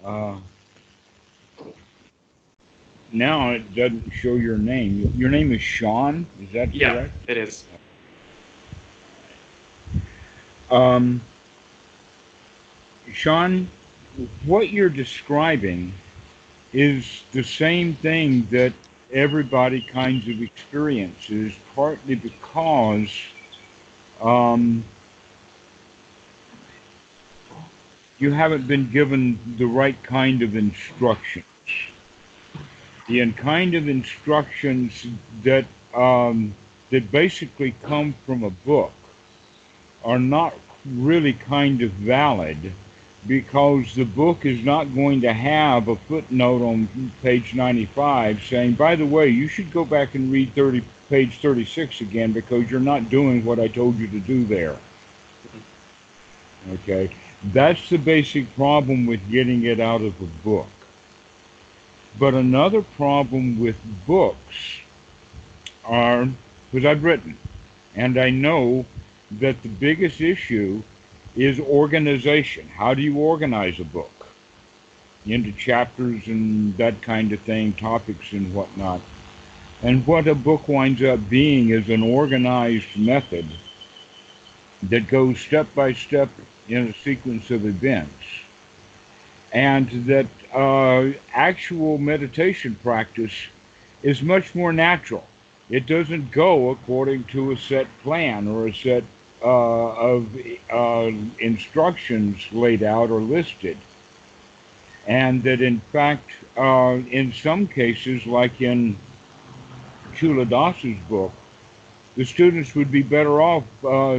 Uh, Now it doesn't show your name. Your name is Shaun, is that Yeah, correct? it is. Um, Shaun, what you're describing is the same thing that everybody kinds of experiences, partly because um, you haven't been given the right kind of instruction. The kind of instructions that that basically come from a book are not really kind of valid because the book is not going to have a footnote on page 95 saying, by the way, you should go back and read page 36 again because you're not doing what I told you to do there. Mhm. Okay? That's the basic problem with getting it out of a book. But another problem with books are, because I've written, and I know that the biggest issue is organization. How do you organize a book into chapters and that kind of thing, topics and whatnot? And what a book winds up being is an organized method that goes step by step in a sequence of events. And that actual meditation practice is much more natural. It doesn't go according to a set plan or a set of instructions laid out or listed. And that, in fact, in some cases, like in Chula Das's book, the students would be better off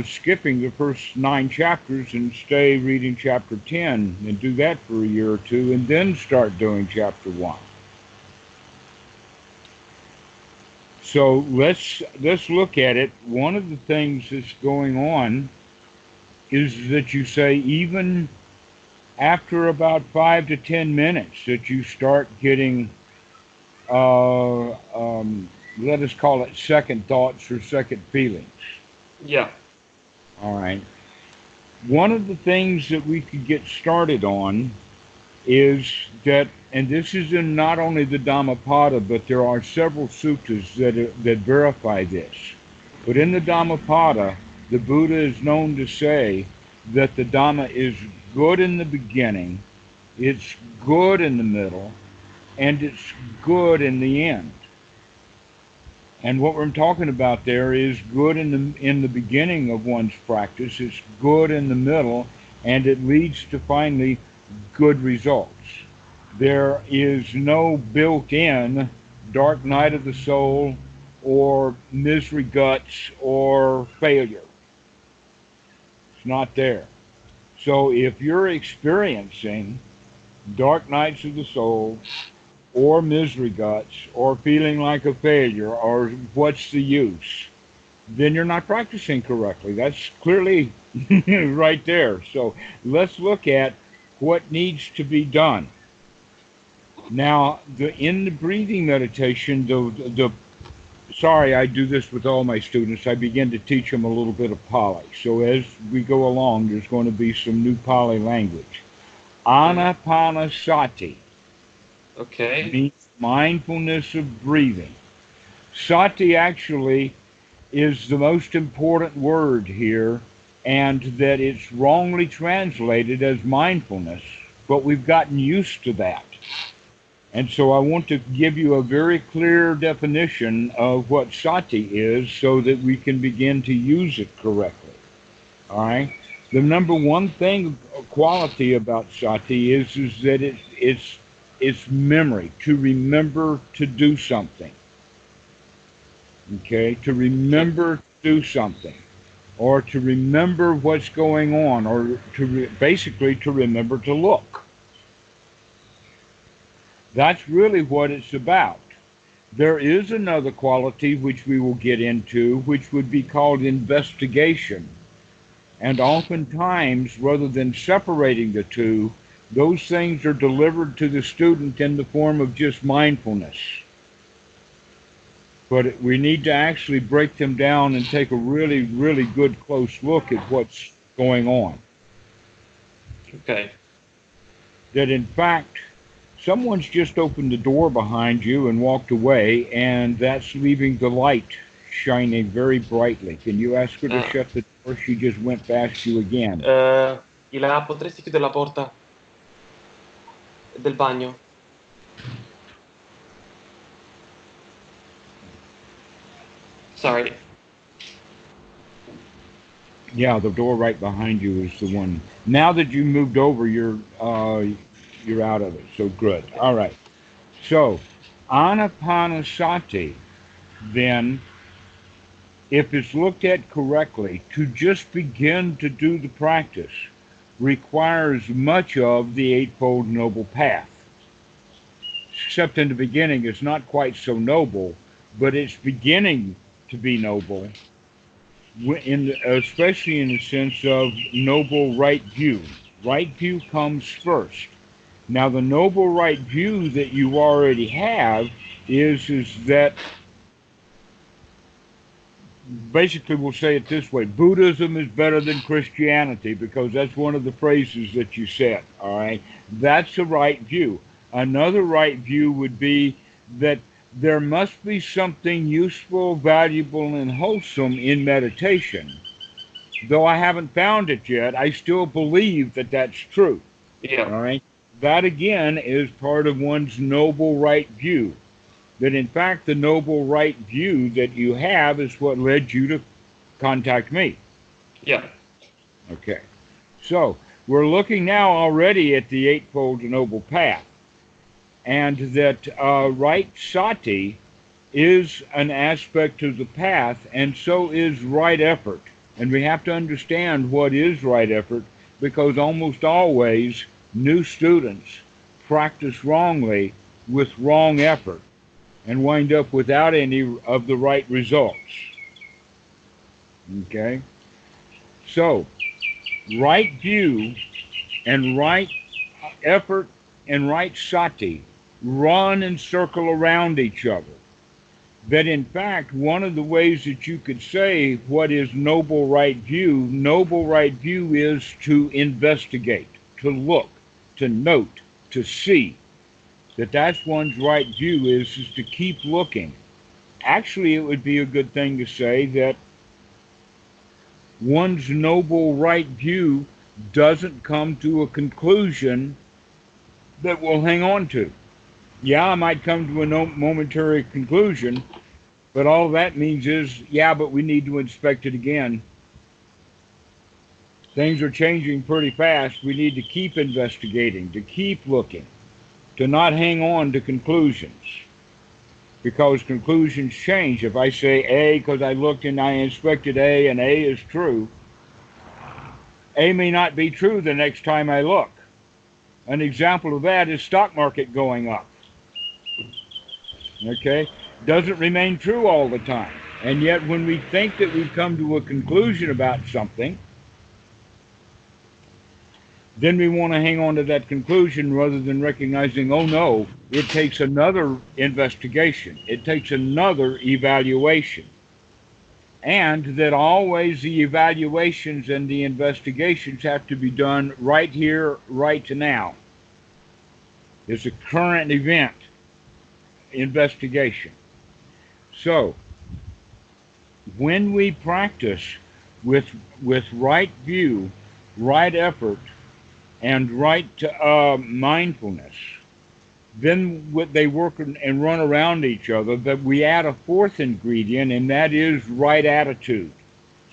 skipping the first 9 chapters and stay reading chapter 10 and do that for a year or two and then start doing chapter 1. So let's look at it. One of the things that's going on is that you say even after about 5 to 10 minutes that you start getting, uh, um, let us call it second thoughts or second feelings. Yeah. All right. One of the things that we could get started on is that, and this is in not only the Dhammapada, but there are several suttas that verify this. But in the Dhammapada, the Buddha is known to say that the Dhamma is good in the beginning, it's good in the middle, and it's good in the end. And what we're talking about there is good in the beginning of one's practice, it's good in the middle, and it leads to finally good results. There is no built in dark night of the soul or misery guts or failure. It's not there. So if you're experiencing dark nights of the soul or misery guts or feeling like a failure or what's the use, then you're not practicing correctly. That's clearly right there. So let's look at what needs to be done. Now, in the breathing meditation, the sorry, I do this with all my students. I begin to teach them a little bit of Pali. So as we go along, there's going to be some new Pali language. Mhm. Anapanasati Okay. means mindfulness of breathing. Sati actually is the most important word here, and that it's wrongly translated as mindfulness, but we've gotten used to that. And so I want to give you a very clear definition of what sati is so that we can begin to use it correctly. All right. The number one thing, quality about sati is that it's memory, to remember to do something. Okay. To Okay. remember to do something, or to remember what's going on, or basically to remember to look. That's really what it's about. There is another quality which we will get into, which would be called investigation. And oftentimes, rather than separating the two, those things are delivered to the student in the form of just mindfulness. But we need to actually break them down and take a really, really good close look at what's going on. Okay. that in fact someone's just opened the door behind you and walked away, and that's leaving the light shining very brightly. Can you ask her to Ah, shut the door? She just went past you again. Ila, potresti chiudere la porta del bagno? Sorry. Yeah, the door right behind you is the one. Now that you moved over, you're out of it. So good. All right. So Anapanasati, then, if it's looked at correctly, to just begin to do the practice requires much of the Eightfold Noble Path. Except in the beginning, it's not quite so noble, but it's beginning to be noble, especially in the sense of noble right view. Right view comes first. Now, the noble right view that you already have is that basically we'll say it this way: Buddhism is better than Christianity, because that's one of the phrases that you said. All right, that's a right view. Another right view would be that there must be something useful, valuable, and wholesome in meditation. Though I haven't found it yet, I still believe that that's true. Yeah. All right, that again is part of one's noble right view, that in fact the noble right view that you have is what led you to contact me. Yeah. Okay. So we're looking now already at the Eightfold Noble Path, and that right sati is an aspect of the path, and so is right effort. And we have to understand what is right effort, because almost always new students practice wrongly with wrong effort and wind up without any of the right results. Okay? So, right view and right effort and right sati run and circle around each other. That in fact, one of the ways that you could say what is noble right view is to investigate, to look, to note, to see. That's one's right view is to keep looking. Actually, it would be a good thing to say that one's noble right view doesn't come to a conclusion that we'll hang on to. Yeah, I might come to a momentary conclusion, but all that means is, yeah, but we need to inspect it again. Things are changing pretty fast. We need to keep investigating, to keep looking, to not hang on to conclusions, because conclusions change. If I say A because I looked and I inspected A and A is true, A may not be true the next time I look. An example of that is stock market going up. Okay? Doesn't remain true all the time. And yet when we think that we've come to a conclusion about something, then we want to hang on to that conclusion rather than recognizing, oh no, it takes another investigation. It takes another evaluation. And that always the evaluations and the investigations have to be done right here, right now. It's a current event investigation. So, when we practice with right view, right effort, and right mindfulness, then they work and run around each other, that we add a fourth ingredient, and that is right attitude,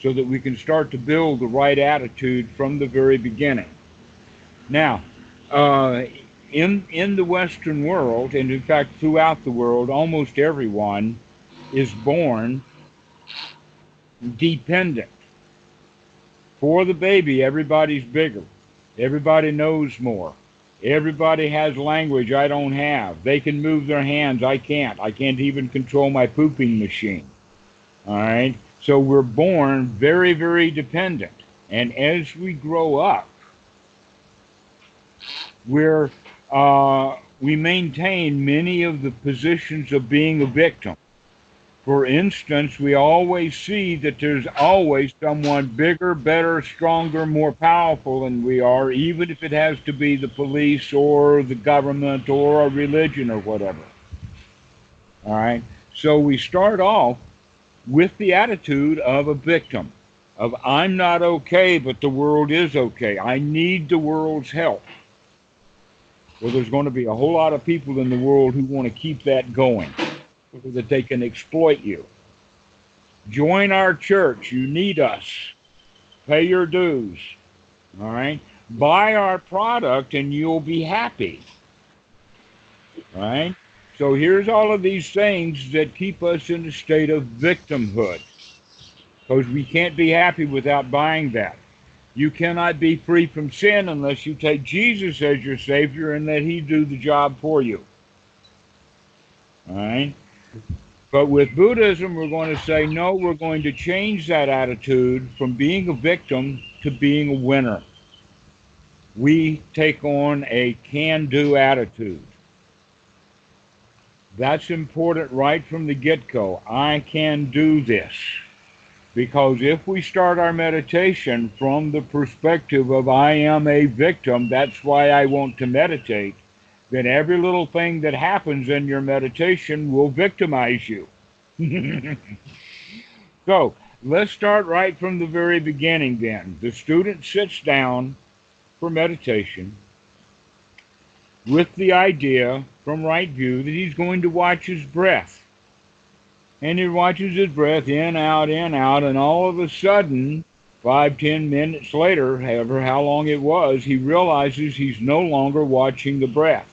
so that we can start to build the right attitude from the very beginning. Now, in the Western world, and in fact throughout the world, almost everyone is born dependent. For the baby, everybody's bigger. Everybody knows more. Everybody has language I don't have. They can move their hands. I can't. I can't even control my pooping machine. All right? So we're born very, very dependent. And as we grow up, we maintain many of the positions of being a victim. For instance, we always see that there's always someone bigger, better, stronger, more powerful than we are, even if it has to be the police or the government or a religion or whatever. All right. So we start off with the attitude of a victim, of I'm not okay, but the world is okay. I need the world's help. Well, there's going to be a whole lot of people in the world who want to keep that going so that they can exploit you. Join our church. You need us. Pay your dues. All right. Buy our product and you'll be happy. All right. So here's all of these things that keep us in a state of victimhood because we can't be happy without buying that. You cannot be free from sin unless you take Jesus as your Savior and let He do the job for you. All right? But with Buddhism, we're going to say, no, we're going to change that attitude from being a victim to being a winner. We take on a can-do attitude. That's important right from the get-go. I can do this. Because if we start our meditation from the perspective of I am a victim, that's why I want to meditate, then every little thing that happens in your meditation will victimize you. So let's start right from the very beginning then. The student sits down for meditation with the idea from right view that he's going to watch his breath. And he watches his breath in, out, and all of a sudden, 5, 10 minutes later, however how long it was, he realizes he's no longer watching the breath.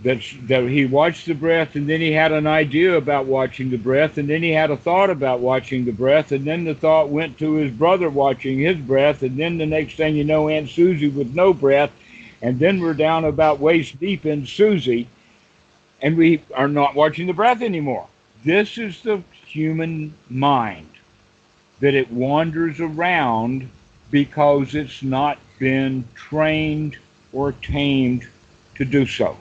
That he watched the breath, and then he had an idea about watching the breath, and then he had a thought about watching the breath, and then the thought went to his brother watching his breath, and then the next thing you know, Aunt Susie with no breath, and then we're down about waist deep in Susie, and we are not watching the breath anymore. This is the human mind, that it wanders around because it's not been trained or tamed to do so.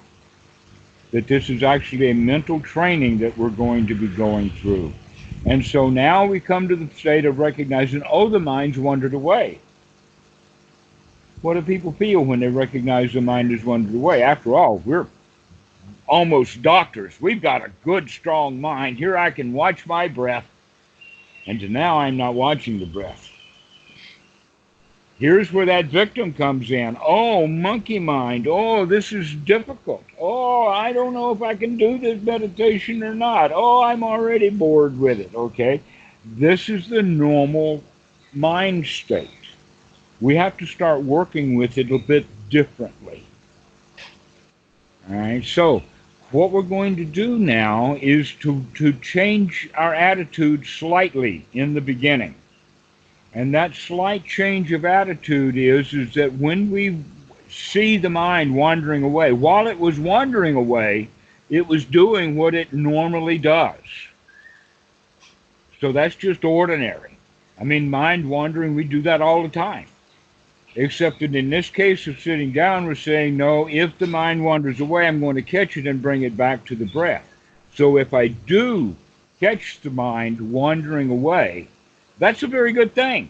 That this is actually a mental training that we're going to be going through. And so now we come to the state of recognizing, oh, the mind's wandered away. What do people feel when they recognize the mind has wandered away? After all, we're almost doctors. We've got a good, strong mind. Here I can watch my breath, and now I'm not watching the breath. Here's where that victim comes in. Oh, monkey mind. Oh, this is difficult. Oh, I don't know if I can do this meditation or not. Oh, I'm already bored with it. Okay. This is the normal mind state. We have to start working with it a bit differently. All right. So what we're going to do now is to change our attitude slightly in the beginning. And that slight change of attitude is that when we see the mind wandering away, while it was wandering away, it was doing what it normally does. So that's just ordinary. I mean, mind wandering, we do that all the time. Except that in this case of sitting down, we're saying, no, if the mind wanders away, I'm going to catch it and bring it back to the breath. So if I do catch the mind wandering away, that's a very good thing.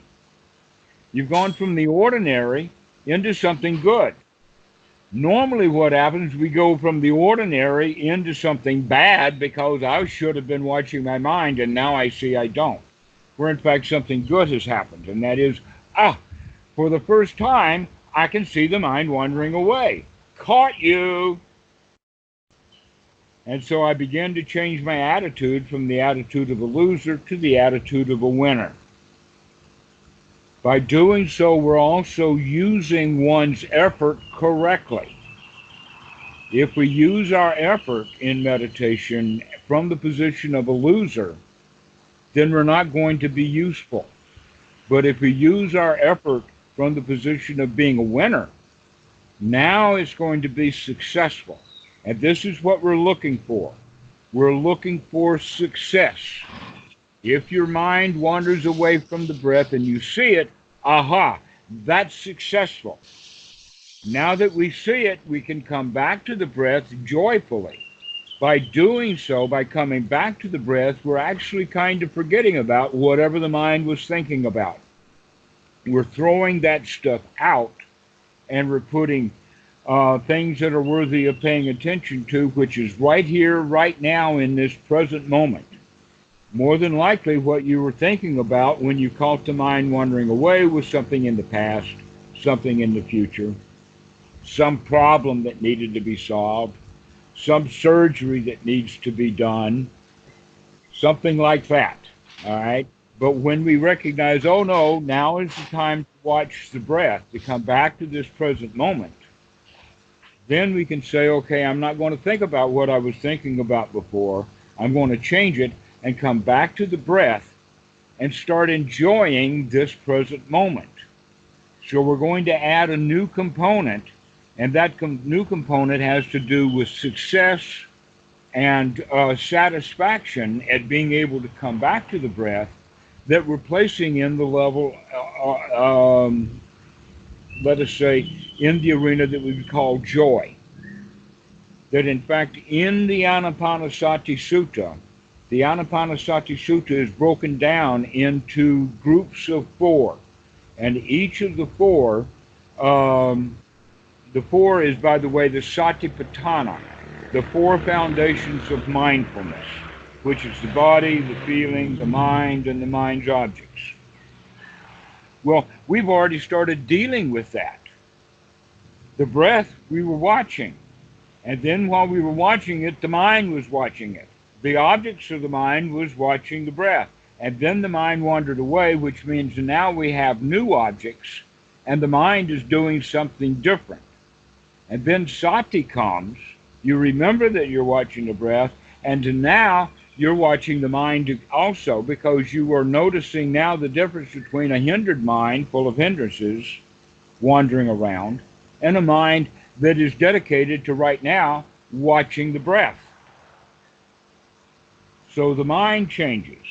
You've gone from the ordinary into something good. Normally what happens, we go from the ordinary into something bad because I should have been watching my mind and now I see I don't. Where in fact something good has happened, and that is, for the first time, I can see the mind wandering away. Caught you! And so I began to change my attitude from the attitude of a loser to the attitude of a winner. By doing so, we're also using one's effort correctly. If we use our effort in meditation from the position of a loser, then we're not going to be useful. But if we use our effort from the position of being a winner, now it's going to be successful. And this is what we're looking for. We're looking for success. If your mind wanders away from the breath and you see it, aha, that's successful. Now that we see it, we can come back to the breath joyfully By doing so, by coming back to the breath, we're actually kind of forgetting about whatever the mind was thinking about. We're throwing that stuff out, and we're putting things that are worthy of paying attention to, which is right here, right now, in this present moment. More than likely, what you were thinking about when you caught the mind wandering away was something in the past, something in the future, some problem that needed to be solved, some surgery that needs to be done, something like that. All right. But when we recognize, oh no, now is the time to watch the breath, to come back to this present moment, then we can say, okay, I'm not going to think about what I was thinking about before. I'm going to change it and come back to the breath and start enjoying this present moment. So we're going to add a new component, and that new component has to do with success and satisfaction at being able to come back to the breath that we're placing in the level, let us say, in the arena that we would call joy. That in fact, in the Anapanasati Sutta, the Anapanasati Sutta is broken down into groups of four. And each of the four is, by the way, the Satipatthana, the four foundations of mindfulness, which is the body, the feeling, the mind, and the mind's objects. Well, we've already started dealing with that. The breath we were watching, and then while we were watching it, the mind was watching it. The objects of the mind was watching the breath. And then the mind wandered away, which means now we have new objects, and the mind is doing something different. And then sati comes. You remember that you're watching the breath, and now you're watching the mind also, because you are noticing now the difference between a hindered mind full of hindrances wandering around and a mind that is dedicated to right now watching the breath. So the mind changes.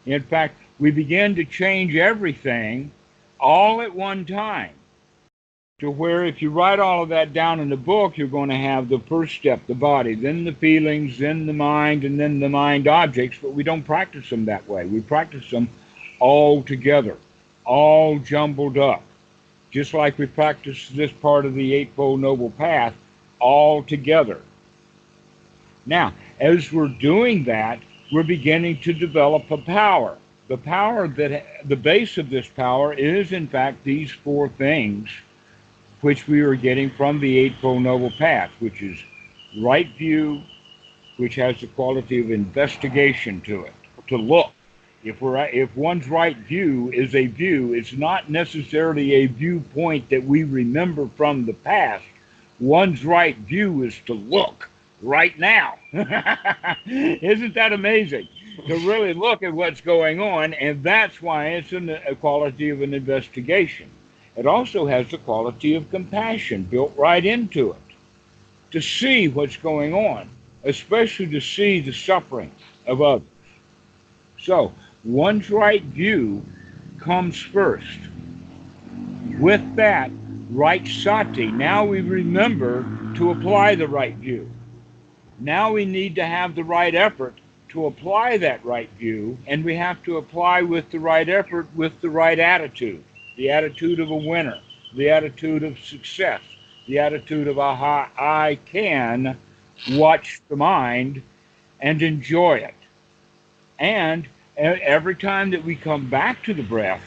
In fact, we begin to change everything all at one time, to where if you write all of that down in the book, you're going to have the first step, the body, then the feelings, then the mind, and then the mind objects, but we don't practice them that way. We practice them all together, all jumbled up, just like we practice this part of the Eightfold Noble Path all together. Now, as we're doing that, we're beginning to develop a power. The power that, the base of this power is, in fact, these four things which we are getting from the Eightfold Noble Path, which is right view, which has the quality of investigation to it, to look. If one's right view is a view, it's not necessarily a viewpoint that we remember from the past. One's right view is to look right now. Isn't that amazing? To really look at what's going on, and that's why it's a quality of an investigation. It also has the quality of compassion built right into it, to see what's going on, especially to see the suffering of others. So, one's right view comes first. With that, right sati, now we remember to apply the right view. Now we need to have the right effort to apply that right view, and we have to apply with the right effort, with the right attitude, the attitude of a winner, the attitude of success, the attitude of, aha, I can watch the mind and enjoy it. And every time that we come back to the breath,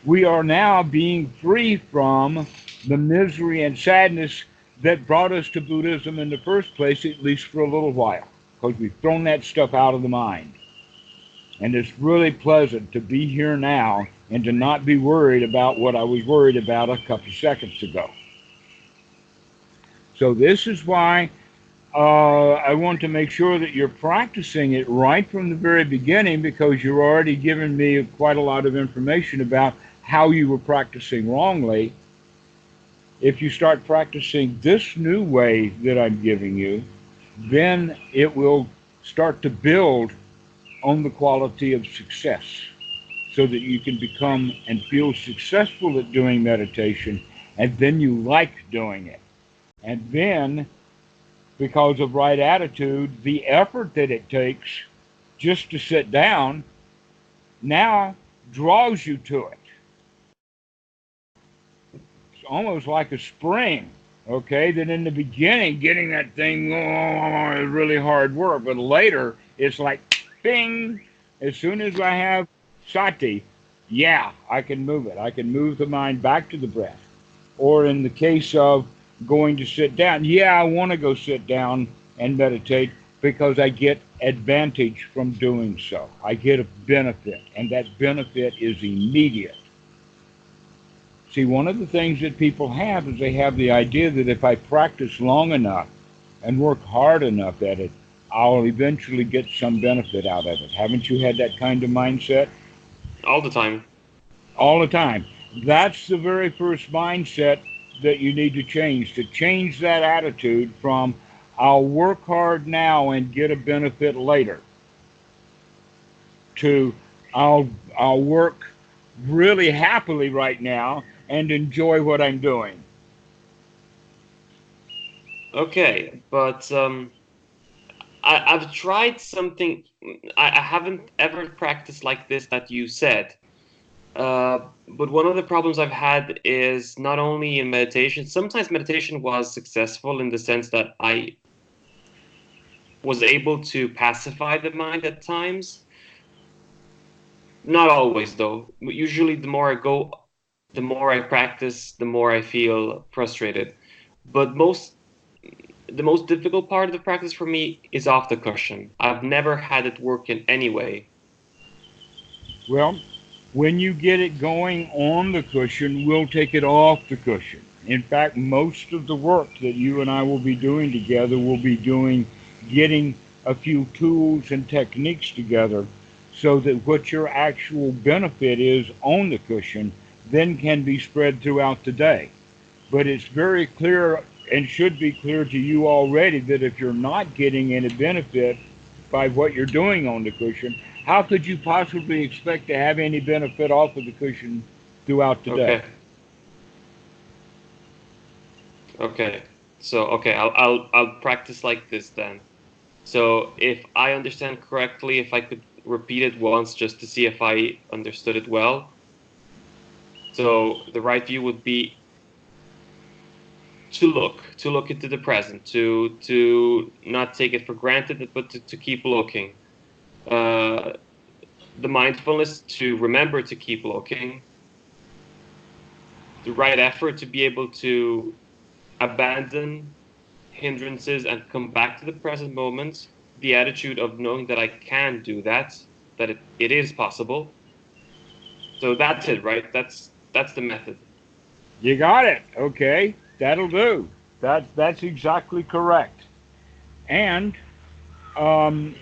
we are now being free from the misery and sadness that brought us to Buddhism in the first place, at least for a little while, because we've thrown that stuff out of the mind. And it's really pleasant to be here now and to not be worried about what I was worried about a couple seconds ago. So this is why I want to make sure that you're practicing it right from the very beginning, because you're already giving me quite a lot of information about how you were practicing wrongly. If you start practicing this new way that I'm giving you, then it will start to build on the quality of success, so that you can become and feel successful at doing meditation, and then you like doing it. And then because of right attitude, the effort that it takes just to sit down now draws you to it. It's almost like a spring, okay? That in the beginning, getting that thing is really hard work, but later it's like, bing, as soon as I have sati, yeah, I can move it. I can move the mind back to the breath. Or in the case of going to sit down, yeah, I want to go sit down and meditate because I get advantage from doing so. I get a benefit, and that benefit is immediate. See, one of the things that people have is they have the idea that if I practice long enough and work hard enough at it, I'll eventually get some benefit out of it. Haven't you had that kind of mindset? All the time. All the time. That's the very first mindset that you need to change that attitude from I'll work hard now and get a benefit later to I'll I'll work really happily right now and enjoy what I'm doing. Okay, but I've tried something. I haven't ever practiced like this that you said. But one of the problems I've had is not only in meditation. Sometimes meditation was successful in the sense that I was able to pacify the mind at times. Not always, though. Usually, the more I practice, the more I feel frustrated. But the most difficult part of the practice for me is off the cushion. I've never had it work in any way. Well, when you get it going on the cushion, we'll take it off the cushion. In fact, most of the work that you and I will be doing together will be doing getting a few tools and techniques together so that what your actual benefit is on the cushion then can be spread throughout the day. But it's very clear and should be clear to you already that if you're not getting any benefit by what you're doing on the cushion, how could you possibly expect to have any benefit off of the cushion throughout the day? Okay. Okay. So okay, I'll practice like this then. So if I understand correctly, if I could repeat it once just to see if I understood it well. So the right view would be to look into the present, to not take it for granted, but to keep looking. Uh, the mindfulness to remember to keep looking. The right effort to be able to abandon hindrances and come back to the present moment. The attitude of knowing that I can do that, that it is possible. So that's it, right? That's the method. You got it. Okay, that'll do. That's exactly correct. And um,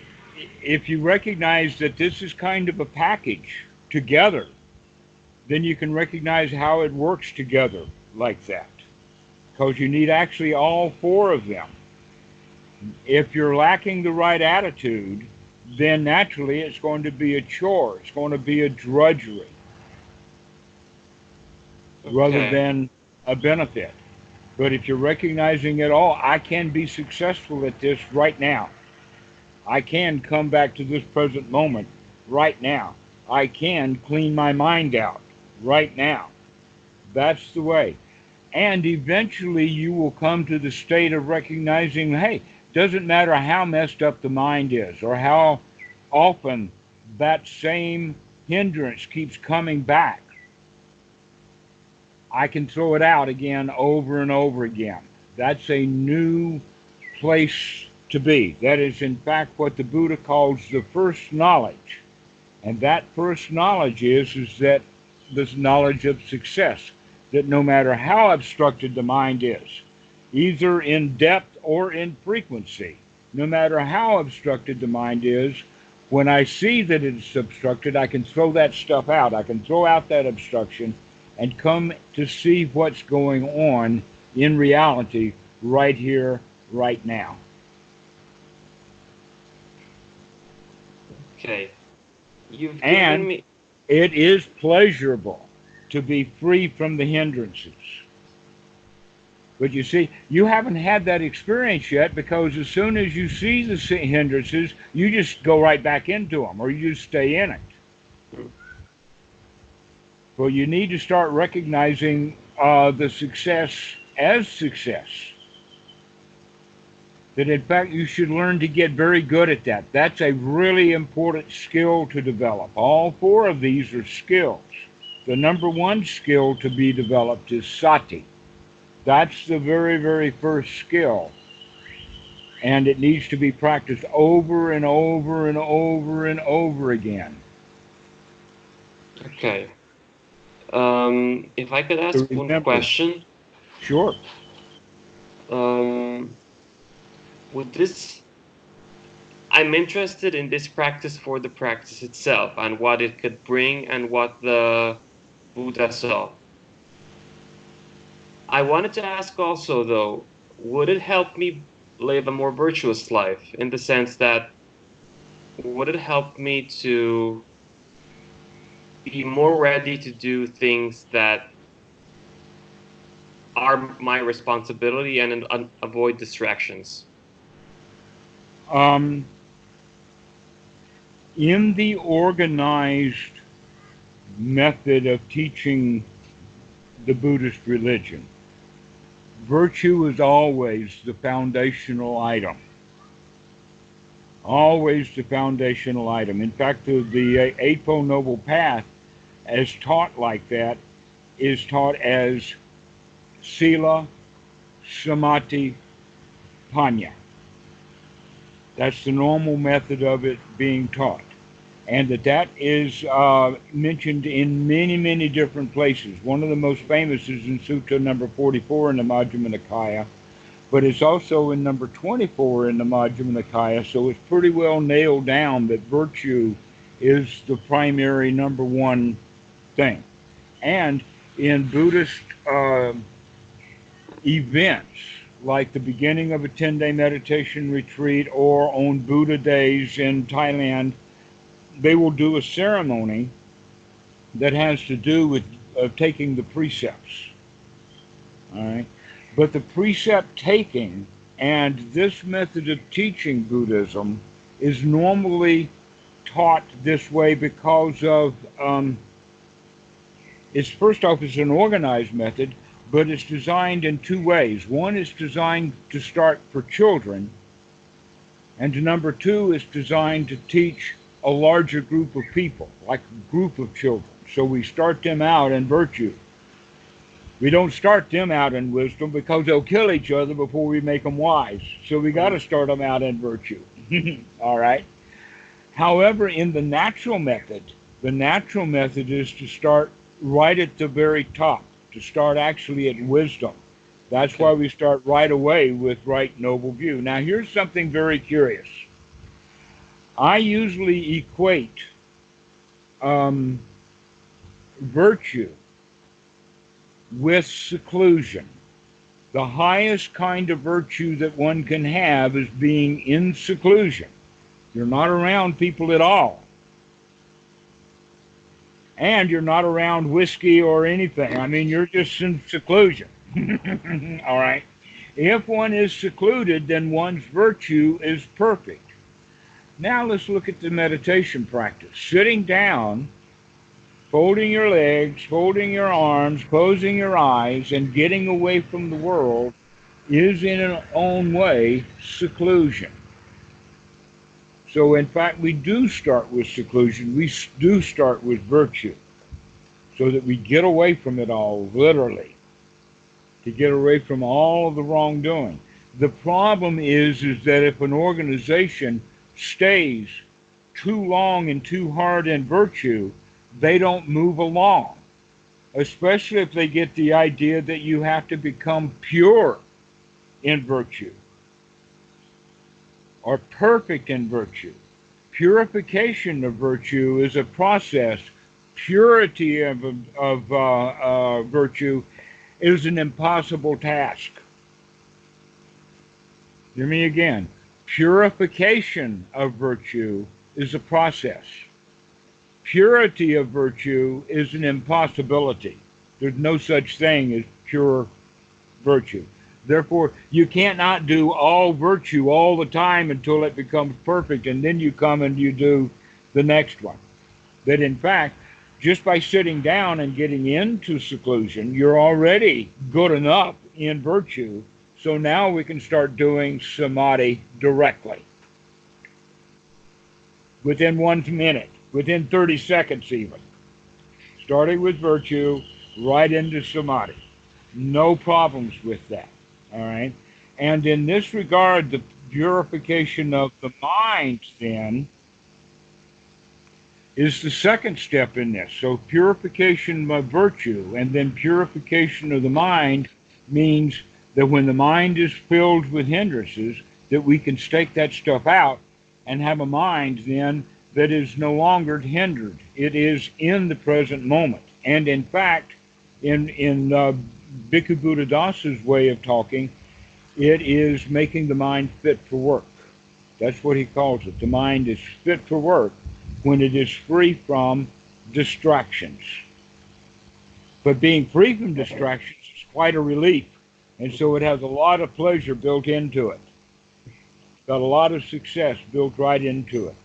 if you recognize that this is kind of a package together, then you can recognize how it works together like that. Because you need actually all four of them. If you're lacking the right attitude, then naturally it's going to be a chore. It's going to be a drudgery rather Okay. than a benefit. But if you're recognizing it all, I can be successful at this right now. I can come back to this present moment right now. I can clean my mind out right now. That's the way. And eventually you will come to the state of recognizing, hey, doesn't matter how messed up the mind is or how often that same hindrance keeps coming back. I can throw it out again over and over again. That's a new place to be. That is, in fact, what the Buddha calls the first knowledge. And that first knowledge is that this knowledge of success, that no matter how obstructed the mind is, either in depth or in frequency, no matter how obstructed the mind is, when I see that it's obstructed, I can throw that stuff out. I can throw out that obstruction and come to see what's going on in reality right here, right now. Okay. You've given And me it is pleasurable to be free from the hindrances. But you see, you haven't had that experience yet, because as soon as you see the hindrances, you just go right back into them, or you just stay in it. Mm. Well, you need to start recognizing the success as success. That in fact you should learn to get very good at that. That's a really important skill to develop. All four of these are skills. The number one skill to be developed is sati. That's the very, very first skill. And it needs to be practiced over and over and over and over again. Okay. If I could To ask one remember, question, sure. um, would this I'm interested in this practice for the practice itself and what it could bring and what the Buddha saw. I wanted to ask also, though, would it help me live a more virtuous life in the sense that would it help me to be more ready to do things that are my responsibility and avoid distractions? Um, in the organized method of teaching the Buddhist religion, virtue is always the foundational item. Always the foundational item. In fact, the Eightfold Noble Path, as taught like that, is taught as Sila, Samadhi, Panya. That's the normal method of it being taught. And that is mentioned in many, many different places. One of the most famous is in Sutta number 44 in the Majjhima Nikaya, but it's also in number 24 in the Majjhima Nikaya, so it's pretty well nailed down that virtue is the primary number one thing. And in Buddhist events, like the beginning of a 10-day meditation retreat or on Buddha days in Thailand, they will do a ceremony that has to do with taking the precepts. All right. But the precept taking and this method of teaching Buddhism is normally taught this way because of it's first off, it's an organized method, but it's designed in two ways. One is designed to start for children, and number two is designed to teach a larger group of people, like a group of children. So we start them out in virtue. We don't start them out in wisdom because they'll kill each other before we make them wise. So we got to start them out in virtue. All right. However, in the natural method is to start right at the very top, to start actually at wisdom. That's why Okay. we start right away with right noble view. Now, here's something very curious. I usually equate um, virtue with seclusion. The highest kind of virtue that one can have is being in seclusion. You're not around people at all. And you're not around whiskey or anything. I mean, you're just in seclusion. All right. If one is secluded, then one's virtue is perfect. Now let's look at the meditation practice. Sitting down, folding your legs, folding your arms, closing your eyes, and getting away from the world is in its own way seclusion. So, in fact, we do start with seclusion. We do start with virtue so that we get away from it all, literally, to get away from all of the wrongdoing. The problem is that if an organization stays too long and too hard in virtue, they don't move along, especially if they get the idea that you have to become pure in virtue or perfect in virtue. Purification of virtue is a process. Purity of virtue is an impossible task. Hear me again. Purification of virtue is a process. Purity of virtue is an impossibility. There's no such thing as pure virtue. Therefore, you cannot do all virtue all the time until it becomes perfect, and then you come and you do the next one. That in fact, just by sitting down and getting into seclusion, you're already good enough in virtue. So now we can start doing samadhi directly within 1 minute, within 30 seconds even. Starting with virtue, right into samadhi. No problems with that. All right. And in this regard, the purification of the mind then is the second step in this. So purification by virtue and then purification of the mind means that when the mind is filled with hindrances, that we can stake that stuff out and have a mind then that is no longer hindered. It is in the present moment. And in fact, in Bhikkhu Buddhadasa's way of talking, it is making the mind fit for work. That's what he calls it. The mind is fit for work when it is free from distractions. But being free from distractions is quite a relief. And so it has a lot of pleasure built into it. Got a lot of success built right into it.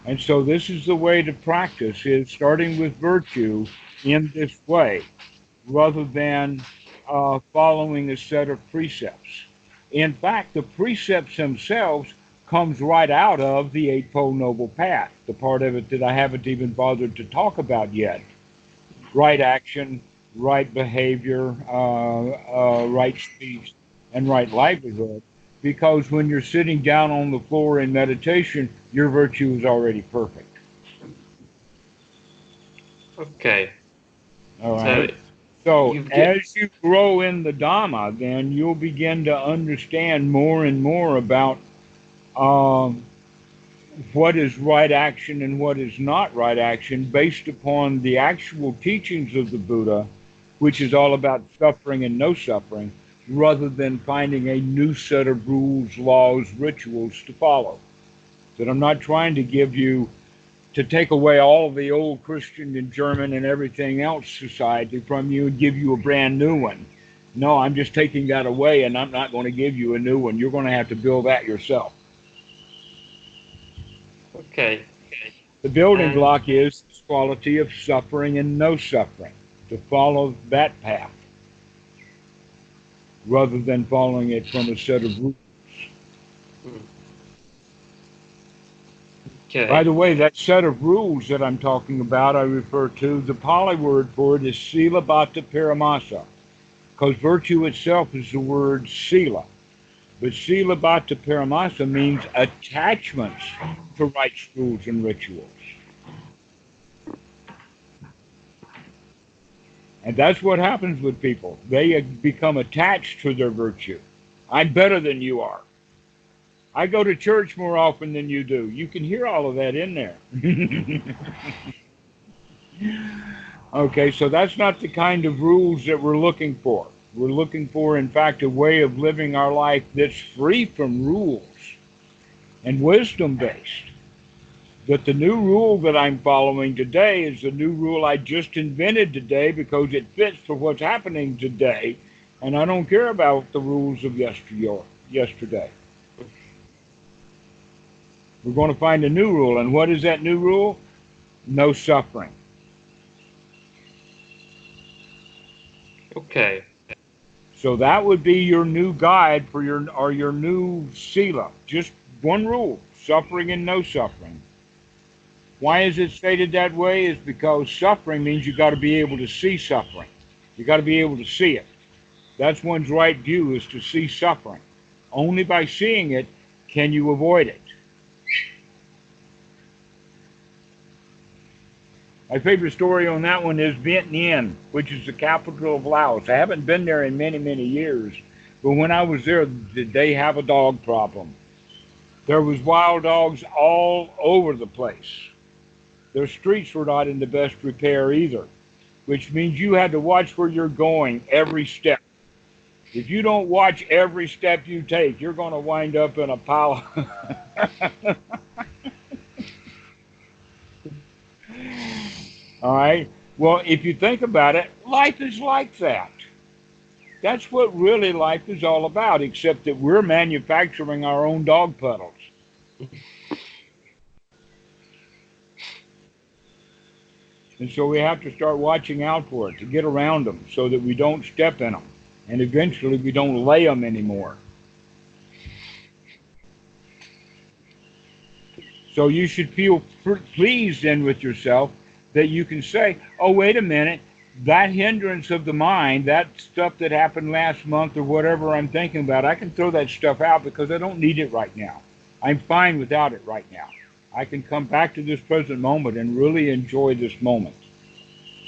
And so this is the way to practice, is starting with virtue in this way, rather than following a set of precepts. In fact, the precepts themselves comes right out of the Eightfold Noble Path, the part of it that I haven't even bothered to talk about yet. Right action, right behavior, right speech, and right livelihood. Because when you're sitting down on the floor in meditation, your virtue is already perfect. Okay. All So right. So you've get as you grow in the Dhamma, then you'll begin to understand more and more about um, what is right action and what is not right action based upon the actual teachings of the Buddha, which is all about suffering and no suffering, rather than finding a new set of rules, laws, rituals to follow. That I'm not trying to give you to take away all of the old Christian and German and everything else society from you and give you a brand new one. No, I'm just taking that away, and I'm not going to give you a new one. You're going to have to build that yourself. okay. The building And block is this quality of suffering and no suffering, to follow that path rather than following it from a set of rules. mm, By the okay. way, that set of rules that I'm talking about, I refer to, the Pali word for it is sila bhatta paramasa, because virtue itself is the word sila. But sila bhatta paramasa means attachments to rites, rules, and rituals. And that's what happens with people. They become attached to their virtue. I'm better than you are. I go to church more often than you do. You can hear all of that in there. Okay, so that's not the kind of rules that we're looking for. We're looking for, in fact, a way of living our life that's free from rules and wisdom based. But the new rule that I'm following today is the new rule I just invented today because it fits for what's happening today. And I don't care about the rules of yesterday. We're going to find a new rule. And what is that new rule? No suffering. Okay. So that would be your new guide for your new sila. Just one rule: suffering and no suffering. Why is it stated that way? Is because suffering means you got to be able to see suffering. You got to be able to see it. That's one's right view, is to see suffering. Only by seeing it can you avoid it. My favorite story on that one is Vientiane, which is the capital of Laos. I haven't been there in many, many years, but when I was there, did they have a dog problem? There was wild dogs all over the place. Their streets were not in the best repair either, which means you had to watch where you're going every step. If you don't watch every step you take, you're going to wind up in a pile. All right. Well, if you think about it, life is like that. That's what really life is all about, except that we're manufacturing our own dog puddles. And so we have to start watching out for it, to get around them so that we don't step in them. And eventually we don't lay them anymore. So you should feel pleased then with yourself that you can say, oh, wait a minute, that hindrance of the mind, that stuff that happened last month or whatever I'm thinking about, I can throw that stuff out because I don't need it right now. I'm fine without it right now. I can come back to this present moment and really enjoy this moment.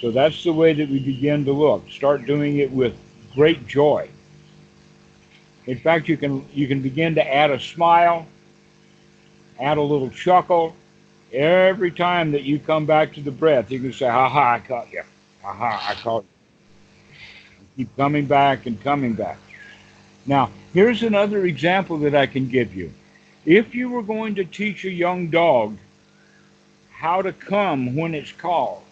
So that's the way that we begin to look. Start doing it with great joy. In fact, you can begin to add a smile, add a little chuckle. Every time that you come back to the breath, you can say, ha ha, I caught you. Ha ha, I caught you. Keep coming back and coming back. Now, here's another example that I can give you. If you were going to teach a young dog how to come when it's called,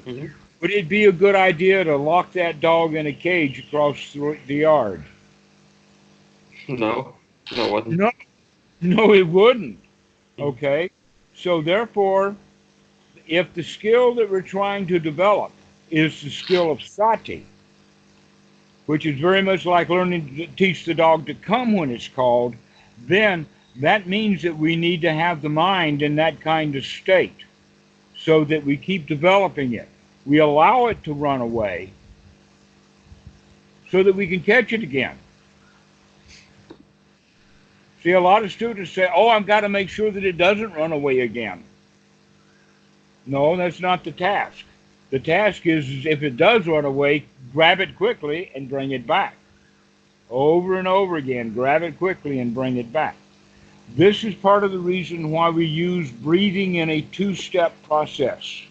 Mm-hmm. would it be a good idea to lock that dog in a cage across the yard? No, no, wasn't. No, no, it wouldn't. Okay? So therefore, if the skill that we're trying to develop is the skill of sati, which is very much like learning to teach the dog to come when it's called, then that means that we need to have the mind in that kind of state so that we keep developing it. We allow it to run away so that we can catch it again. See, a lot of students say, oh, I've got to make sure that it doesn't run away again. No, that's not the task. The task is if it does run away, grab it quickly and bring it back. Over and over again, grab it quickly and bring it back. This is part of the reason why we use breathing in a two-step process.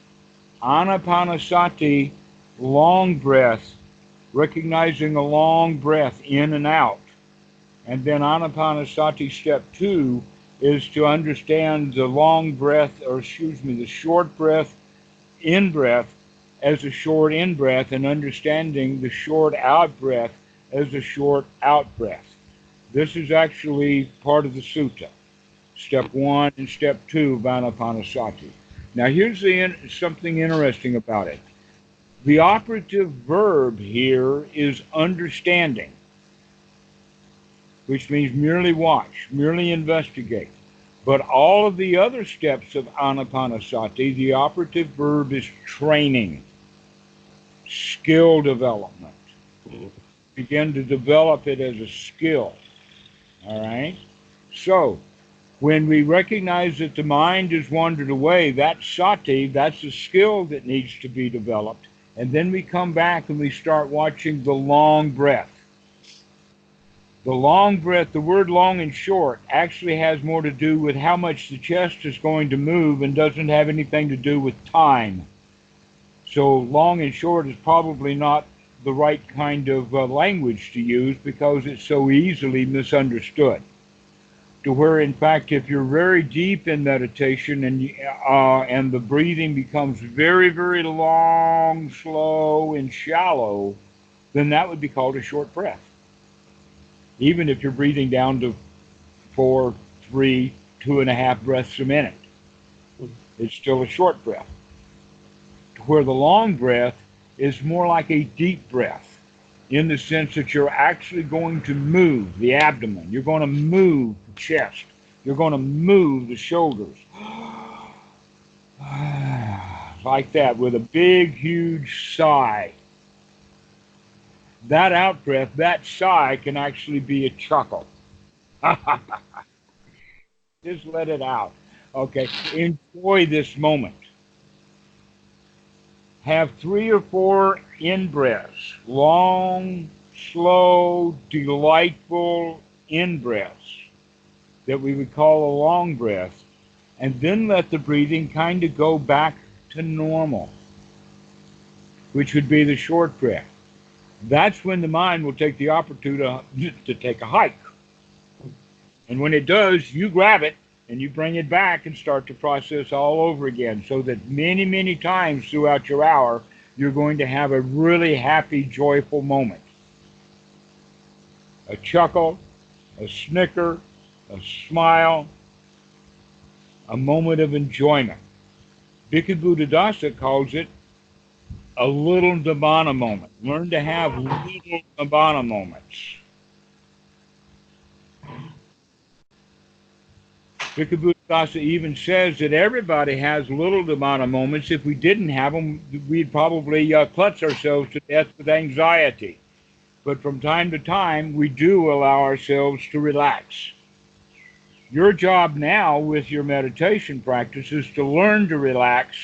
Anapanasati, long breath, recognizing a long breath in and out. And then Anapanasati step 2 is to understand the long breath, or excuse me, the short breath, in breath as a short in breath, and understanding the short out breath as a short out breath. This is actually part of the sutta, step 1 and step 2 of Anapanasati. Now here's something interesting about it. The operative verb here is understanding, which means merely watch, merely investigate. But all of the other steps of Anapanasati, the operative verb is training, skill development. Begin to develop it as a skill. All right? So, when we recognize that the mind has wandered away, that's sati, that's a skill that needs to be developed. And then we come back and we start watching the long breath. The long breath, the word long and short, actually has more to do with how much the chest is going to move and doesn't have anything to do with time. So long and short is probably not the right kind of language to use because it's so easily misunderstood. To where, in fact, if you're very deep in meditation and the breathing becomes very, very long, slow, and shallow, then that would be called a short breath. Even if you're breathing down to 4, 3, 2.5 breaths a minute, it's still a short breath. To where the long breath is more like a deep breath, in the sense that you're actually going to move the abdomen, you're going to move the chest, you're going to move the shoulders, like that, with a big, huge sigh. That out breath, that sigh, can actually be a chuckle. Just let it out. Okay, enjoy this moment. Have 3 or 4 in breaths, long, slow, delightful in breaths that we would call a long breath, and then let the breathing kind of go back to normal, which would be the short breath. That's when the mind will take the opportunity to take a hike. And when it does, you grab it and you bring it back and start to process all over again, so that many, many times throughout your hour, you're going to have a really happy, joyful moment. a chuckle, a snicker, a smile, a moment of enjoyment. Bhikkhu Buddhadasa calls it a little Nibbana moment. Learn to have little Nibbana moments. Bhikkhu Buddhadasa even says that everybody has little Nibbana moments. If we didn't have them, we'd probably clutch ourselves to death with anxiety. But from time to time, we do allow ourselves to relax. Your job now with your meditation practice is to learn to relax,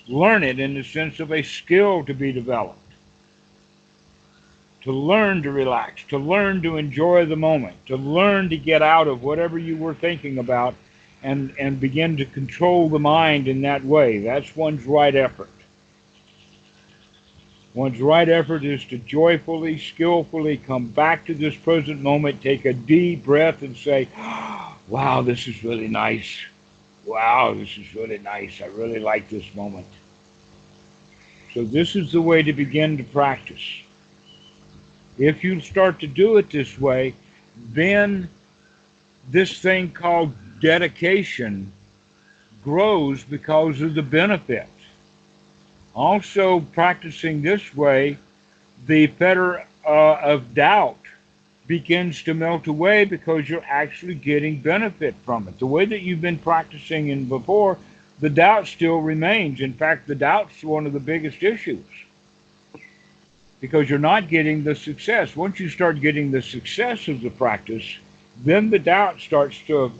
learn it in the sense of a skill to be developed, to learn to relax, to learn to enjoy the moment, to learn to get out of whatever you were thinking about and begin to control the mind in that way. That's one's right effort. One's right effort is to joyfully, skillfully come back to this present moment, take a deep breath and say, wow, this is really nice. Wow, this is really nice. I really like this moment. So this is the way to begin to practice. If you start to do it this way, then this thing called dedication grows because of the benefit. Also, practicing this way, the fetter of doubt begins to melt away because you're actually getting benefit from it. The way that you've been practicing in before, the doubt still remains. In fact, the doubt's one of the biggest issues because you're not getting the success. Once you start getting the success of the practice, then the doubt starts to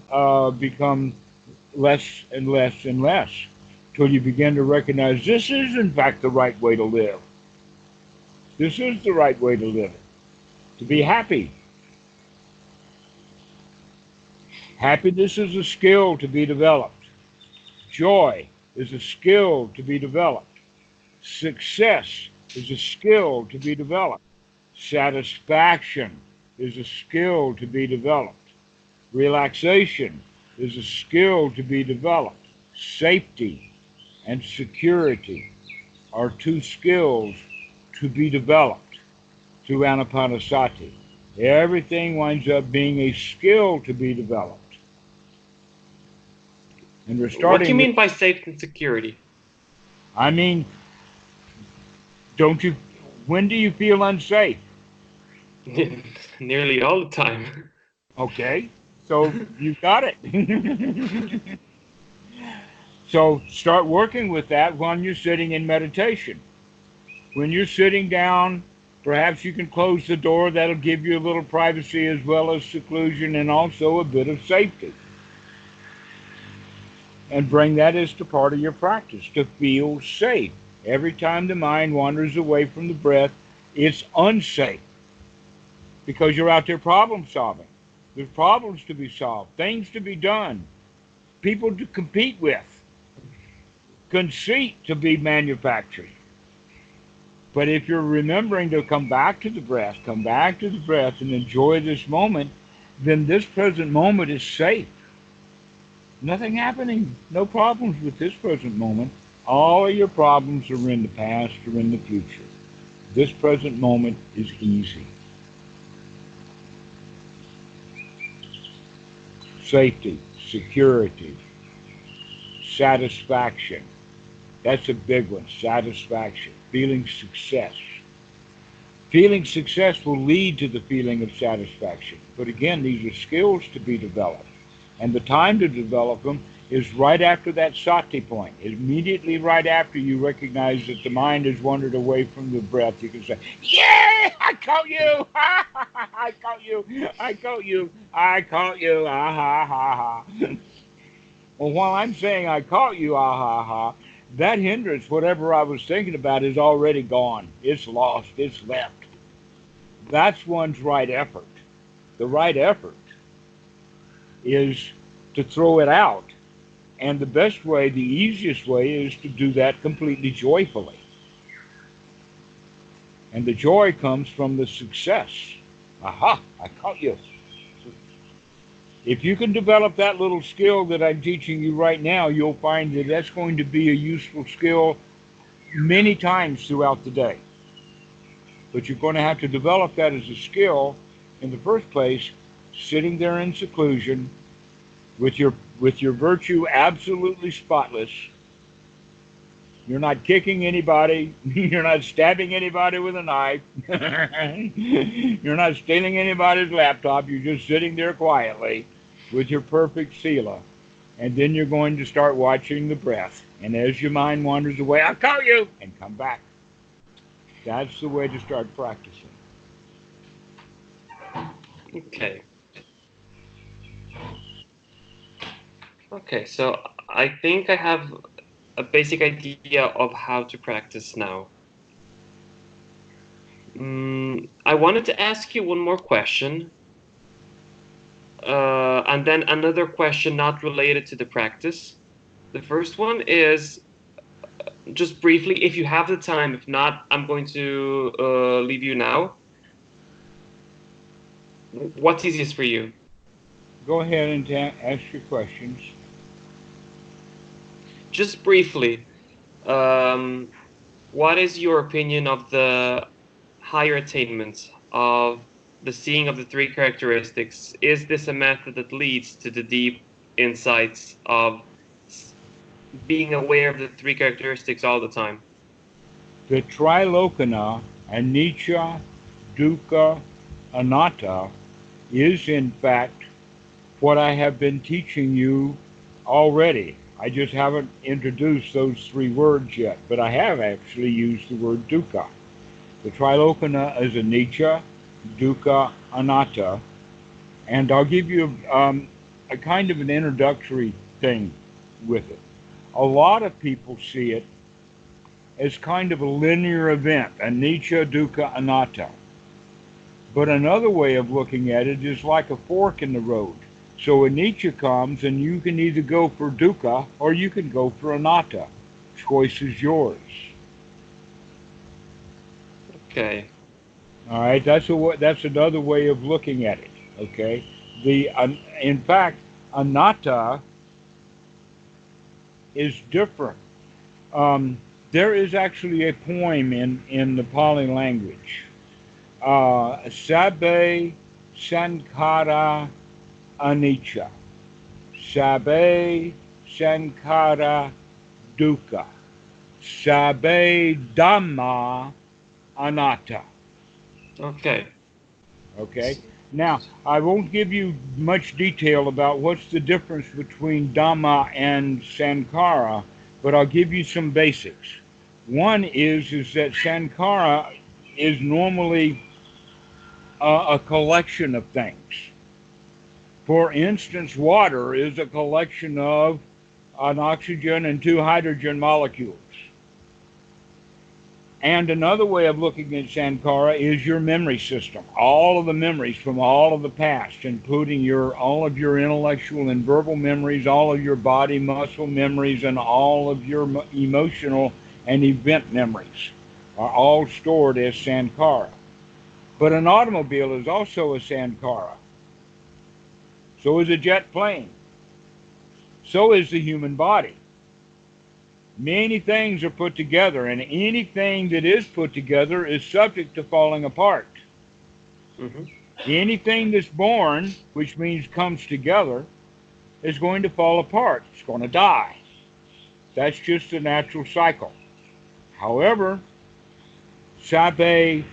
become less and less and less until you begin to recognize this is, in fact, the right way to live. This is the right way to live it. To be happy. Happiness is a skill to be developed. Joy is a skill to be developed. Success is a skill to be developed. Satisfaction is a skill to be developed. Relaxation is a skill to be developed. Safety and security are two skills to be developed through Anapanasati. Everything winds up being a skill to be developed. And we're starting. What do you mean by safety and security? I mean, when do you feel unsafe? Nearly all the time. Okay, so you've got it. So start working with that when you're sitting in meditation. When you're sitting down, perhaps you can close the door. That'll give you a little privacy as well as seclusion and also a bit of safety. And bring that as to part of your practice, to feel safe. Every time the mind wanders away from the breath, it's unsafe because you're out there problem solving. There's problems to be solved, things to be done, people to compete with, conceit to be manufactured. But if you're remembering to come back to the breath, and enjoy this moment, then this present moment is safe. Nothing happening, no problems with this present moment. All of your problems are in the past or in the future. This present moment is easy. Safety, security, satisfaction. That's a big one, satisfaction, feeling success. Feeling success will lead to the feeling of satisfaction. But again, these are skills to be developed. And the time to develop them is right after that sati point. Immediately right after you recognize that the mind has wandered away from the breath, you can say, yeah, I caught you, I caught you, I caught you, I caught you, ah ha ha ha. Well, while I'm saying I caught you, ah ha ha, that hindrance, whatever I was thinking about, is already gone. It's lost, it's left. That's one's right effort. The right effort is to throw it out. And the best way, the easiest way, is to do that completely joyfully. And the joy comes from the success. Aha, I caught you. If you can develop that little skill that I'm teaching you right now, you'll find that that's going to be a useful skill many times throughout the day. But you're going to have to develop that as a skill In the first place, sitting there in seclusion with your virtue absolutely spotless. You're not kicking anybody. You're not stabbing anybody with a knife. You're not stealing anybody's laptop. You're just sitting there quietly with your perfect sila. And then you're going to start watching the breath. And as your mind wanders away, I'll call you and come back. That's the way to start practicing. Okay. Okay, so I think I have a basic idea of how to practice now. I wanted to ask you one more question, and then another question not related to the practice. The first one is just briefly, if you have the time. If not, I'm going to leave you now. What's easiest for you? Go ahead and ask your questions. Just briefly, um, what is your opinion of the higher attainments of the seeing of the three characteristics? Is this a method that leads to the deep insights of being aware of the three characteristics all the time? The Trilokana, anicca, dukkha, anatta, is in fact what I have been teaching you already. I just haven't introduced those three words yet, but I have actually used the word dukkha. The Trilokana is anicca, dukkha, anatta, and I'll give you a kind of an introductory thing with it. A lot of people see it as kind of a linear event, anicca, dukkha, anatta. But another way of looking at it is like a fork in the road. So anicca comes, and you can either go for dukkha or you can go for anatta. Choice is yours. Okay. All right, that's another way of looking at it. Okay, the in fact, anatta is different. There is actually a poem in the Pali language. Sabe Sankara Anicca. Sabe Sankara Dukkha. Sabe Dhamma Anatta. Okay. Okay? Now, I won't give you much detail about what's the difference between Dhamma and Sankara, but I'll give you some basics. One is that Sankara is normally a collection of things. For instance, water is a collection of an oxygen and two hydrogen molecules. And another way of looking at Sankara is your memory system. All of the memories from all of the past, including all of your intellectual and verbal memories, all of your body muscle memories, and all of your emotional and event memories are all stored as Sankara. But an automobile is also a Sankara. So is a jet plane. So is the human body. Many things are put together, and anything that is put together is subject to falling apart. Mm-hmm. Anything that's born, which means comes together, is going to fall apart. It's going to die. That's just a natural cycle. However, sabe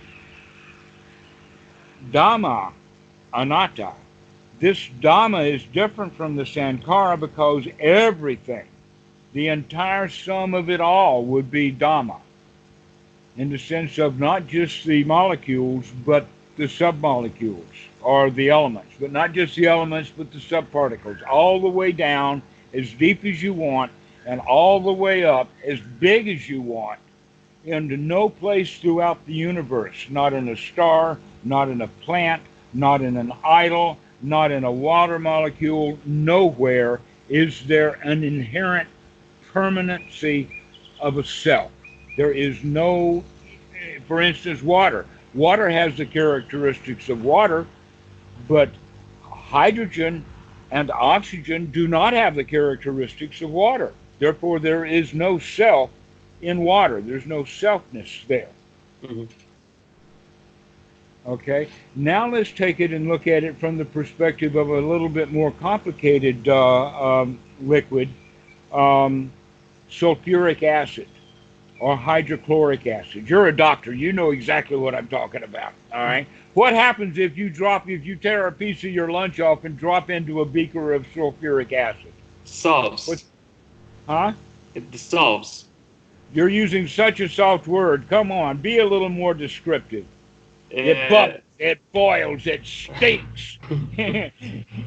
dhamma anatta. This dhamma is different from the sankara because everything, the entire sum of it all, would be dhamma, in the sense of not just the molecules, but the submolecules or the elements, but not just the elements, but the subparticles, all the way down as deep as you want and all the way up as big as you want into no place throughout the universe, not in a star, not in a plant, not in an idol, not in a water molecule. Nowhere is there an inherent permanency of a self. There is no, for instance, water. Water has the characteristics of water, but hydrogen and oxygen do not have the characteristics of water. Therefore, there is no self in water. There's no selfness there. Mm-hmm. Okay. Now let's take it and look at it from the perspective of a little bit more complicated liquid, um, sulfuric acid or hydrochloric acid. You're a doctor. You know exactly what I'm talking about. All right. What happens if you tear a piece of your lunch off and drop into a beaker of sulfuric acid? What? Solves. Huh? It dissolves. You're using such a soft word. Come on, be a little more descriptive. It Uh, bubbles, it boils, it stinks.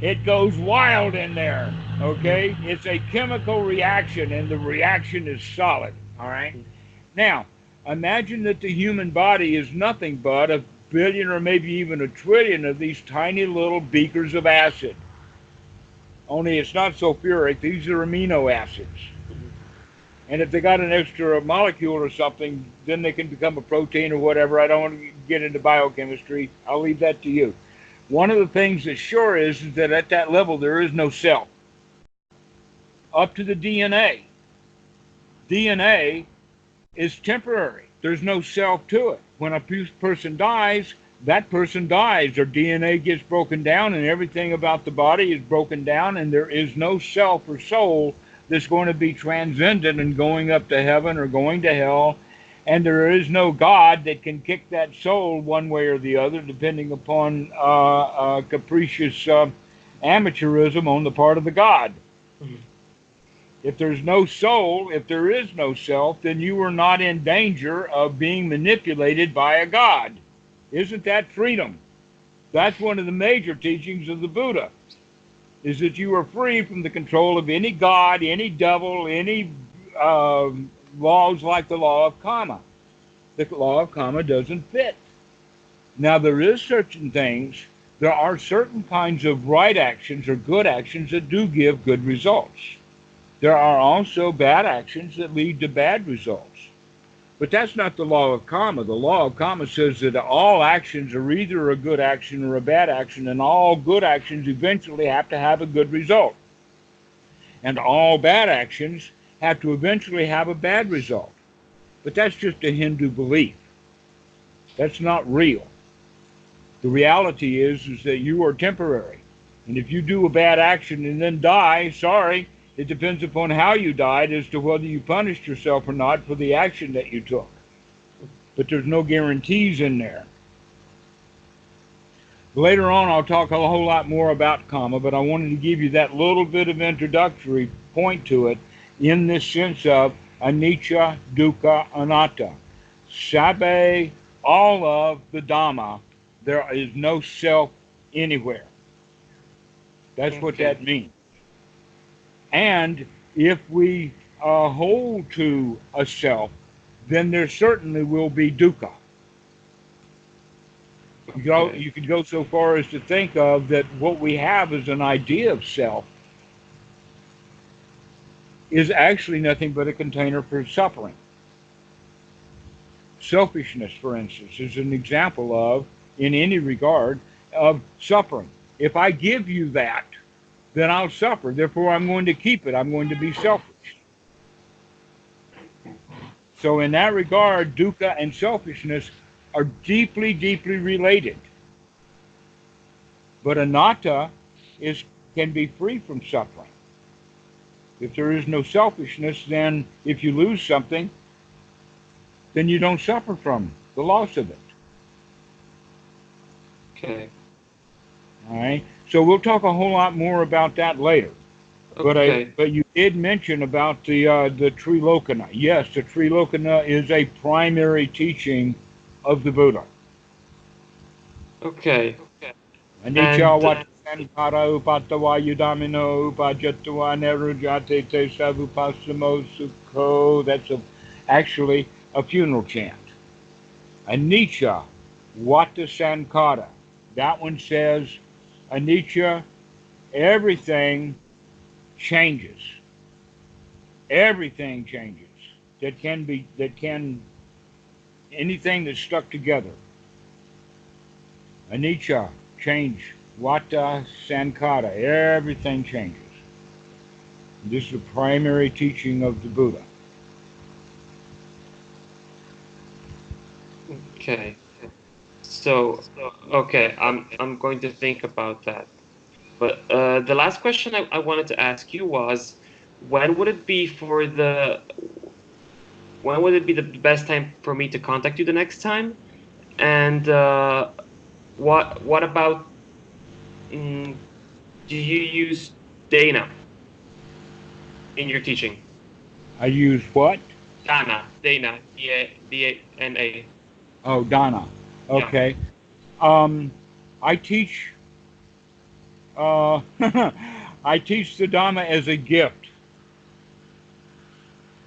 It goes wild in there. Okay? It's a chemical reaction, and the reaction is solid. All right? Now, imagine that the human body is nothing but a billion or maybe even a trillion of these tiny little beakers of acid. Only it's not sulfuric, these are amino acids. And if they got an extra molecule or something, then they can become a protein or whatever. I don't want to get into biochemistry. I'll leave that to you. One of the things that sure is that at that level there is no self. Up to the DNA. DNA is temporary. There's no self to it. When a person dies, that person dies. Their DNA gets broken down and everything about the body is broken down, and there is no self or soul that's going to be transcendent and going up to heaven or going to hell. And there is no God that can kick that soul one way or the other, depending upon capricious amateurism on the part of the God. If there's no soul, if there is no self, then you are not in danger of being manipulated by a God. Isn't that freedom? That's one of the major teachings of the Buddha, is that you are free from the control of any God, any devil, any uh, laws like the law of karma. The law of karma doesn't fit. Now, there are certain kinds of right actions or good actions that do give good results. There are also bad actions that lead to bad results. But that's not the law of karma. The law of karma says that all actions are either a good action or a bad action, and all good actions eventually have to have a good result. And all bad actions have to eventually have a bad result. But that's just a Hindu belief. That's not real. The reality is that you are temporary. And if you do a bad action and then die, sorry, it depends upon how you died as to whether you punished yourself or not for the action that you took. But there's no guarantees in there. Later on, I'll talk a whole lot more about karma, but I wanted to give you that little bit of introductory point to it in this sense of anicca, dukkha, anatta. Sabe, all of the Dhamma, there is no self anywhere. That's what okay. that means. And if we hold to a self, then there certainly will be dukkha. Okay. You could go so far as to think of that what we have as an idea of self is actually nothing but a container for suffering. Selfishness, for instance, is an example of, in any regard, of suffering. If I give you that, then I'll suffer. Therefore, I'm going to keep it. I'm going to be selfish. So, in that regard, dukkha and selfishness are deeply, deeply related. But anatta is can be free from suffering. If there is no selfishness, then if you lose something, then you don't suffer from the loss of it. Okay. All right. So we'll talk a whole lot more about that later. Okay. But you did mention about the Trilokana. Yes, the Trilokana is a primary teaching of the Buddha. Okay. Anicca And wat sankara upatawa yudamino upajatwa nerujate te savupasamo sukho. Actually a funeral chant. Anicca wata sankara. That one says anicca, everything changes. Everything changes. Anything that's stuck together. Anicca, change. Vata Sankara, everything changes. This is the primary teaching of the Buddha. okay. So, okay, I'm going to think about that. But the last question I wanted to ask you was, when would it be for the when would it be the best time for me to contact you the next time? And what about mm, do you use Dana in your teaching? I use what? Dana, Dana. Oh, Donna. Yeah. Okay. I teach. I teach the Dhamma as a gift.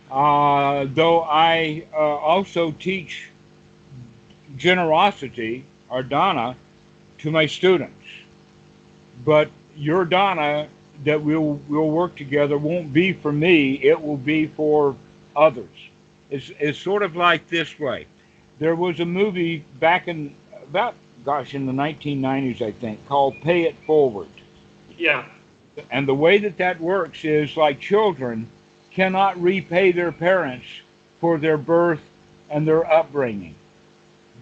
Though I also teach generosity or dana to my students. But your dana that we'll work together won't be for me. It will be for others. It's sort of like this way. There was a movie back in about gosh in the 1990s I think called Pay It Forward. Yeah. And the way that that works is like children cannot repay their parents for their birth and their upbringing.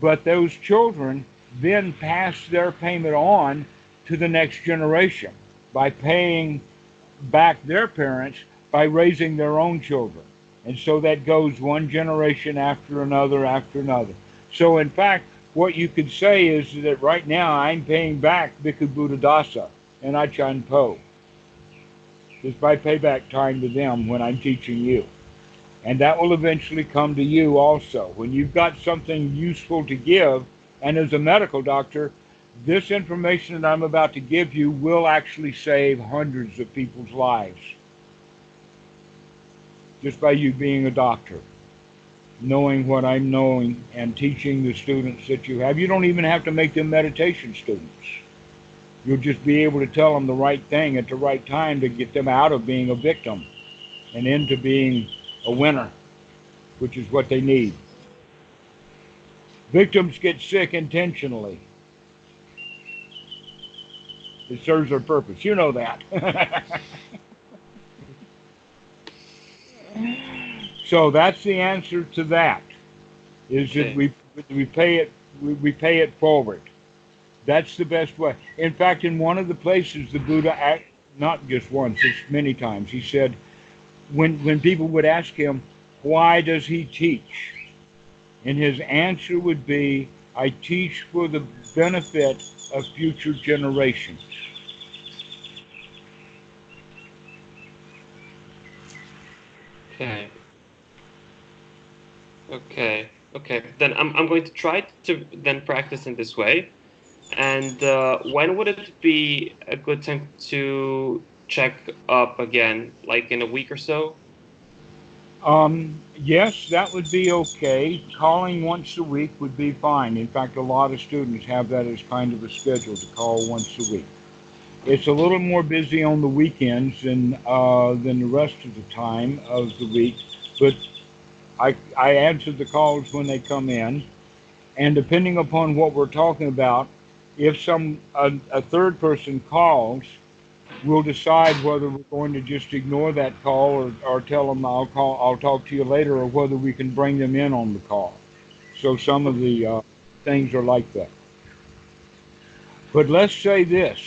But those children then pass their payment on to the next generation by paying back their parents by raising their own children. And so that goes one generation after another after another. So, in fact, what you could say is that right now I'm paying back Bhikkhu Buddha Dasa and Achan Po just by payback time to them when I'm teaching you. And that will eventually come to you also. When you've got something useful to give, and as a medical doctor, this information that I'm about to give you will actually save hundreds of people's lives just by you being a doctor, knowing what I'm knowing and teaching the students that you have. You don't even have to make them meditation students. You'll just be able to tell them the right thing at the right time to get them out of being a victim and into being a winner, which is what they need. Victims get sick intentionally. It serves their purpose. You know that. So that's the answer to that. Is that Okay. we pay it we pay it forward. That's the best way. In fact, in one of the places the Buddha not just once, it's many times. He said when people would ask him why does he teach, and his answer would be, I teach for the benefit of future generations. Okay. Okay. Okay. Then I'm going to try to then practice in this way. And when would it be a good time to check up again? Like in a week or so? Yes, that would be okay. Calling once a week would be fine. In fact, a lot of students have that as kind of a schedule to call once a week. It's a little more busy on the weekends than the rest of the time of the week, but I answer the calls when they come in, and depending upon what we're talking about, if a third person calls, we'll decide whether we're going to just ignore that call or tell them I'll talk to you later, or whether we can bring them in on the call. So some of the things are like that. But let's say this: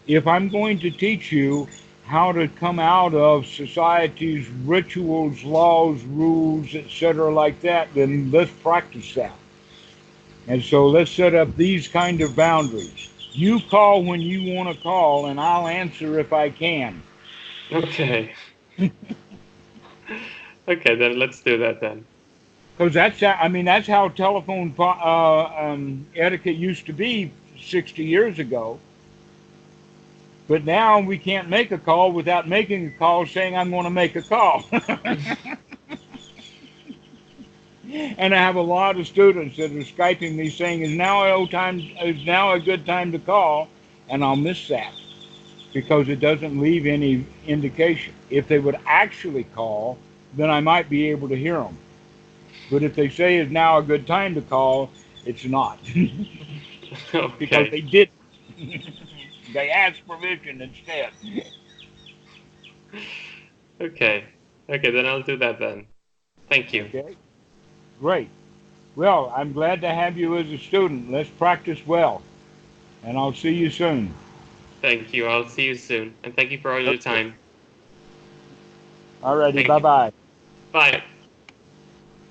if I'm going to teach you how to come out of society's rituals, laws, rules, etc., like that, then let's practice that. And so let's set up these kind of boundaries. You call when you want to call, and I'll answer if I can. Okay. Okay, then let's do that then. Because that's how telephone etiquette used to be 60 years ago. But now we can't make a call without making a call saying I'm going to make a call. And I have a lot of students that are skyping me saying, is now a good time to call?" And I'll miss that because it doesn't leave any indication. If they would actually call, then I might be able to hear them. But if they say is now a good time to call, it's not because Okay. they did. They asked permission instead. Okay. Okay, then I'll do that then. Thank you. Okay, great. Well, I'm glad to have you as a student. Let's practice well, and I'll see you soon. Thank you. I'll see you soon. And thank you for all your Okay. time. Alrighty, Thank you. bye-bye. Bye.